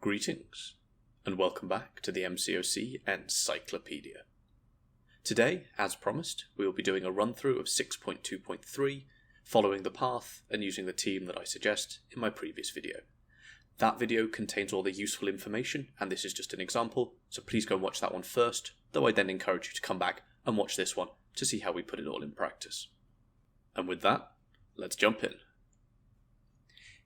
Greetings, and welcome back to the MCOC Encyclopedia. Today, as promised, we will be doing a run-through of 6.2.3, following the path and using the team that I suggest in my previous video. That video contains all the useful information, and this is just an example, so please go and watch that one first, though I then encourage you to come back and watch this one to see how we put it all in practice. And with that, let's jump in.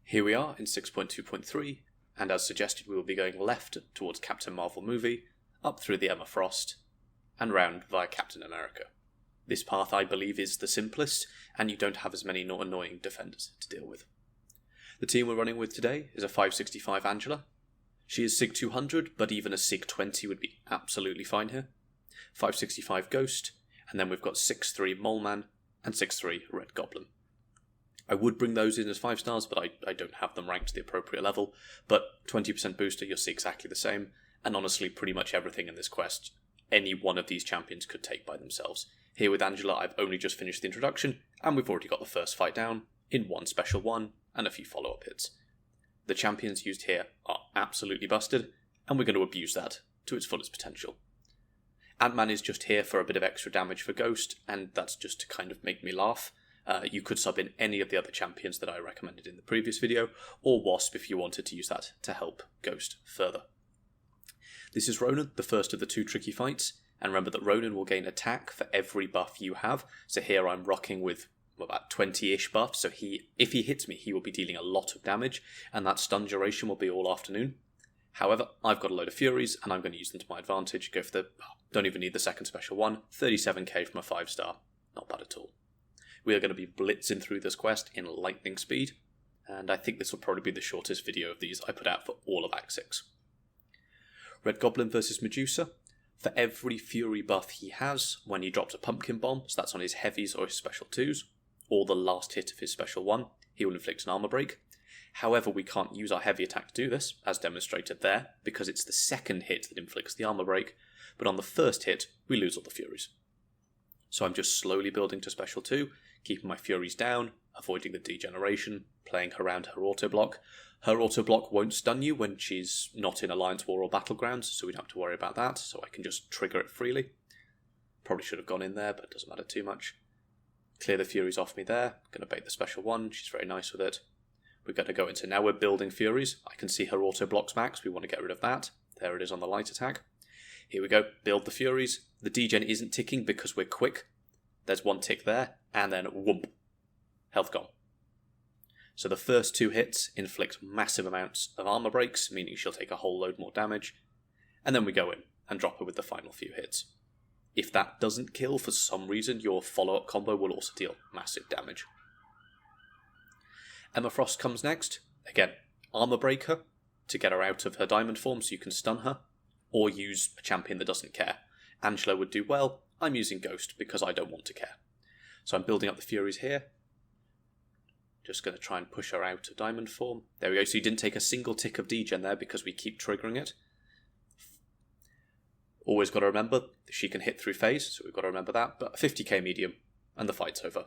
Here we are in 6.2.3, and as suggested we will be going left towards Captain Marvel movie, up through the Emma Frost, and round via Captain America. This path I believe is the simplest, and you don't have as many annoying defenders to deal with. The team we're running with today is a 565 Angela. She is SIG 200, but even a SIG 20 would be absolutely fine here. 565 Ghost, and then we've got 6'3 Mole Man and 6'3 Red Goblin. I would bring those in as 5 stars, but I don't have them ranked to the appropriate level. But 20% booster, you'll see exactly the same. And honestly, pretty much everything in this quest, any one of these champions could take by themselves. Here with Angela, I've only just finished the introduction, and we've already got the first fight down, in one special one, and a few follow-up hits. The champions used here are absolutely busted, and we're going to abuse that to its fullest potential. Ant-Man is just here for a bit of extra damage for Ghost, and that's just to kind of make me laugh. You could sub in any of the other champions that I recommended in the previous video, or Wasp if you wanted to use that to help Ghost further. This is Ronan, the first of the 2 tricky fights, and remember that Ronan will gain attack for every buff you have, so here I'm rocking with about 20-ish buffs, so if he hits me he will be dealing a lot of damage, and that stun duration will be all afternoon. However, I've got a load of Furies, and I'm going to use them to my advantage, go for the, don't even need the second special one, 37k from a 5-star, not bad at all. We are going to be blitzing through this quest in lightning speed, and I think this will probably be the shortest video of these I put out for all of Act 6. Red Goblin versus Medusa. For every Fury buff he has, when he drops a Pumpkin Bomb, so that's on his heavies or his special 2s, or the last hit of his special 1, he will inflict an armor break. However, we can't use our heavy attack to do this, as demonstrated there, because it's the second hit that inflicts the armor break, but on the first hit, we lose all the Furies. So I'm just slowly building to special 2, keeping my Furies down, avoiding the degeneration, playing around her auto block. Her auto block won't stun you when she's not in Alliance War or Battlegrounds, so we don't have to worry about that, so I can just trigger it freely. Probably should have gone in there, but it doesn't matter too much. Clear the Furies off me there, going to bait the special 1, she's very nice with it. We're going to go into, now we're building Furies, I can see her auto blocks max, we want to get rid of that. There it is on the light attack. Here we go, build the Furies. The degen isn't ticking because we're quick. There's one tick there, and then whoomp, health gone. So the first 2 hits inflict massive amounts of armor breaks, meaning she'll take a whole load more damage, and then we go in and drop her with the final few hits. If that doesn't kill for some reason, your follow-up combo will also deal massive damage. Emma Frost comes next. Again, armor break her to get her out of her diamond form so you can stun her, or use a champion that doesn't care. Angela would do well. I'm using Ghost because I don't want to care. So I'm building up the Furies here. Just going to try and push her out of diamond form. There we go, so you didn't take a single tick of degen there because we keep triggering it. Always got to remember, she can hit through phase, so we've got to remember that, but 50k medium, and the fight's over.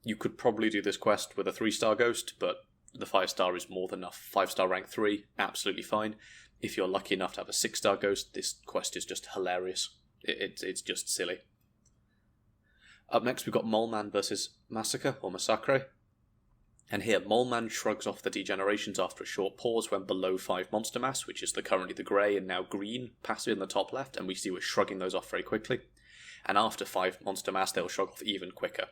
You could probably do this quest with a 3-star Ghost, but the 5-star is more than enough. 5-star rank 3, absolutely fine. If you're lucky enough to have a 6-star Ghost, this quest is just hilarious. It's just silly. Up next we've got Mole Man versus Masacre, or Masacre. And here, Mole Man shrugs off the degenerations after a short pause when below 5 monster mass, which is currently the grey and now green passive in the top left, and we see we're shrugging those off very quickly. And after 5 monster mass, they'll shrug off even quicker.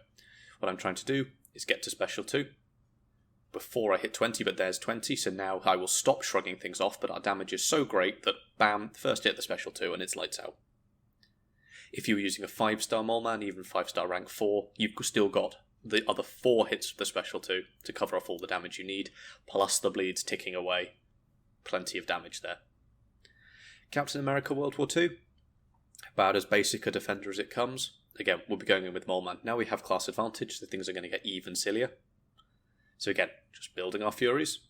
What I'm trying to do is get to special 2 before I hit 20, but there's 20, so now I will stop shrugging things off, but our damage is so great that, bam, first hit the special 2 and it's lights out. If you were using a 5-star Mole Man, even 5-star rank 4, you've still got the other 4 hits of the special 2 to cover off all the damage you need, plus the bleeds ticking away. Plenty of damage there. Captain America World War 2. About as basic a defender as it comes. Again, we'll be going in with Mole Man. Now we have class advantage, so things are going to get even sillier. So again, just building our Furies.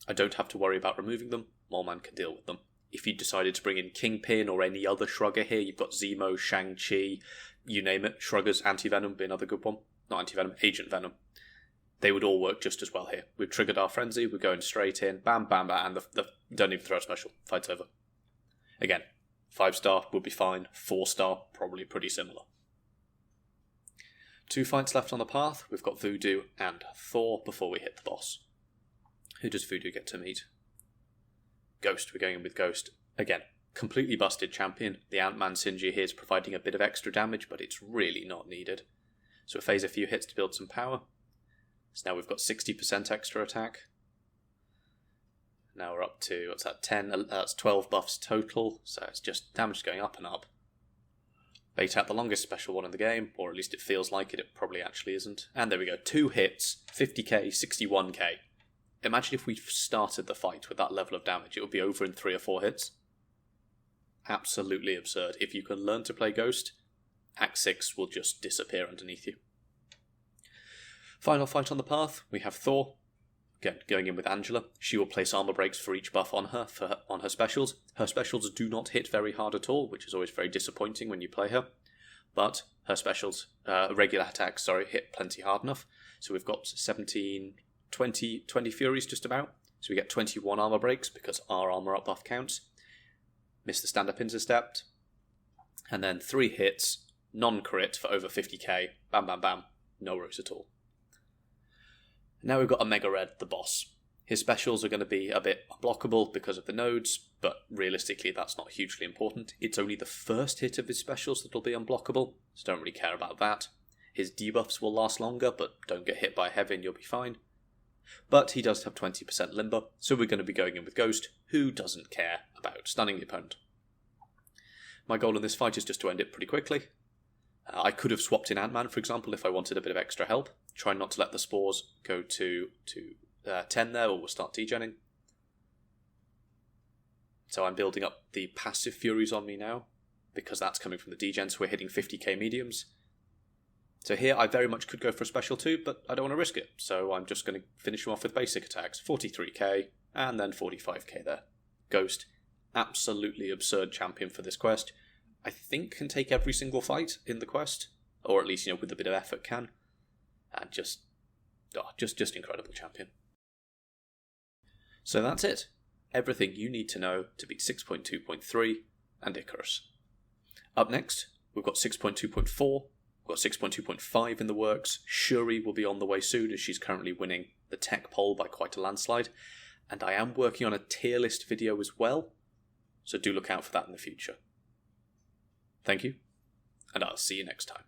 I don't have to worry about removing them. Mole Man can deal with them. If you decided to bring in Kingpin or any other Shrugger here, you've got Zemo, Shang-Chi, you name it. Shruggers, Anti-Venom would be another good one. Not Anti-Venom, Agent Venom. they would all work just as well here. We've triggered our frenzy, we're going straight in, bam, bam, bam, and the don't even throw a special. Fight's over. Again, 5-star would be fine, 4-star probably pretty similar. 2 fights left on the path. We've got Voodoo and Thor before we hit the boss. Who does Voodoo get to meet? Ghost. We're going in with Ghost. Again, completely busted champion. The Ant-Man Sinji here is providing a bit of extra damage, but it's really not needed. So it phase a few hits to build some power. So now we've got 60% extra attack. Now we're up to, what's that, 10? That's 12 buffs total, so it's just damage going up and up. Bait out the longest special one in the game, or at least it feels like it probably actually isn't. And there we go, 2 hits, 50k, 61k. Imagine if we started the fight with that level of damage, it would be over in 3 or 4 hits. Absolutely absurd. If you can learn to play Ghost, Act 6 will just disappear underneath you. Final fight on the path, we have Thor. Again, going in with Angela. She will place armor breaks for each buff on her, on her specials. Her specials do not hit very hard at all, which is always very disappointing when you play her. But her specials, regular attacks, hit plenty hard enough. So we've got 20 Furies just about. So we get 21 armor breaks because our armor up buff counts. Miss the stand-up intercept. And then 3 hits, non-crit for over 50k. Bam, bam, bam. No worries at all. Now we've got Omega Red, the boss. His specials are going to be a bit unblockable because of the nodes, but realistically that's not hugely important. It's only the first hit of his specials that'll be unblockable, so don't really care about that. His debuffs will last longer, but don't get hit by heavy and you'll be fine. But he does have 20% limber, so we're going to be going in with Ghost, who doesn't care about stunning the opponent. My goal in this fight is just to end it pretty quickly. I could have swapped in Ant-Man, for example, if I wanted a bit of extra help. Try not to let the spores go to 10 there, or we'll start degenning. So I'm building up the passive Furies on me now, because that's coming from the degen, so we're hitting 50k mediums. So here I very much could go for a special too, but I don't want to risk it, so I'm just going to finish him off with basic attacks. 43k, and then 45k there. Ghost, absolutely absurd champion for this quest. I think can take every single fight in the quest, or at least, with a bit of effort can. And just incredible champion. So that's it. Everything you need to know to beat 6.2.3 and Icarus. Up next, we've got 6.2.4, we've got 6.2.5 in the works. Shuri will be on the way soon as she's currently winning the tech poll by quite a landslide. And I am working on a tier list video as well, so do look out for that in the future. Thank you, and I'll see you next time.